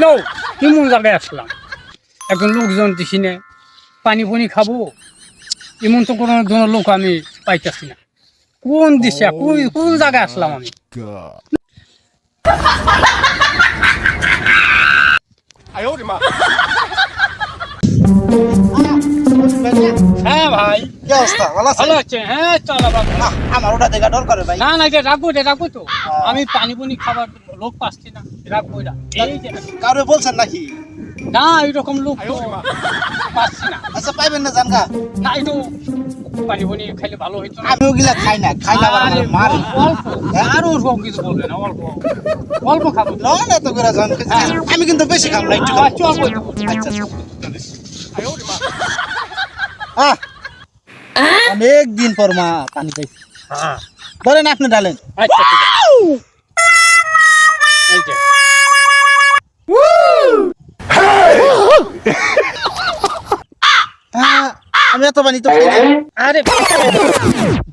লো কেমন জায়গায় আসলাম এখন লোকজন দেখি না পানি পানি খাবো এমন তো কোনো ধরনের লোক আমি পাইতেছি না কোন দিশা কোন জায়গায় আসলাম আমি হ্যাঁ ভাই কি অবস্থা ভালো আছেন? ভালো আছে হ্যাঁ চল আবার আমার ওটা দেখা ডর করে ভাই। না না এটা রাখবো তো আমি পানি পানি খাবার লোক পাচ্ছি না রাখবো এটা এই যে কাউরে বলছেন নাকি? না এরকম লোক তো পাচ্ছি না আচ্ছা পাইবেন না জানগা। না একটু পানি পানি খাইলে ভালো হইতো না আমি ওগুলা খাই না, খাইলে আবার আমার মারে। অল্প আর ওরকম কিছু বলবে না অল্প অল্প খাবো তো। লন এত করে জান। আমি কিন্তু বেশি খাম না, একটু খাম। আচ্ছা অল্প আচ্ছা আহ অনেক দিন পর মা পানি খাইছি। হ্যাঁ ধরেন আপনি ডালেন। আচ্ছা ঠিক আছে এই যে আমি এত পানি তো খাই না। আরে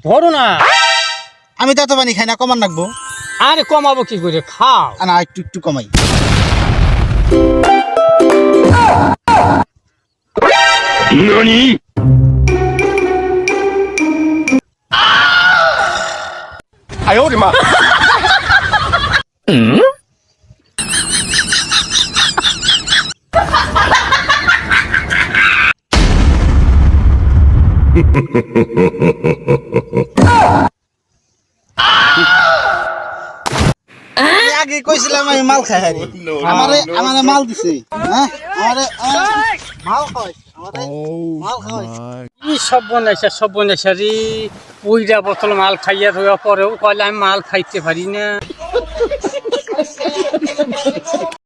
ধরো না আমি তো এত পানি খাই না, কমান রাখবো। আরে কমাবো কি করে খাও না একটু একটু কমাই। আমি আগে কইছিলাম আমি মাল খাই হারি। আমারে মাল দিছে। হ্যাঁ আমারে মাল খাওয়াই। আমারে মাল খাওয়াই। কি সব বনেছা রে ওইটা বোতল মাল খাইয়া ধোয়া পরেও কইলে আমি মাল খাইতে পারি না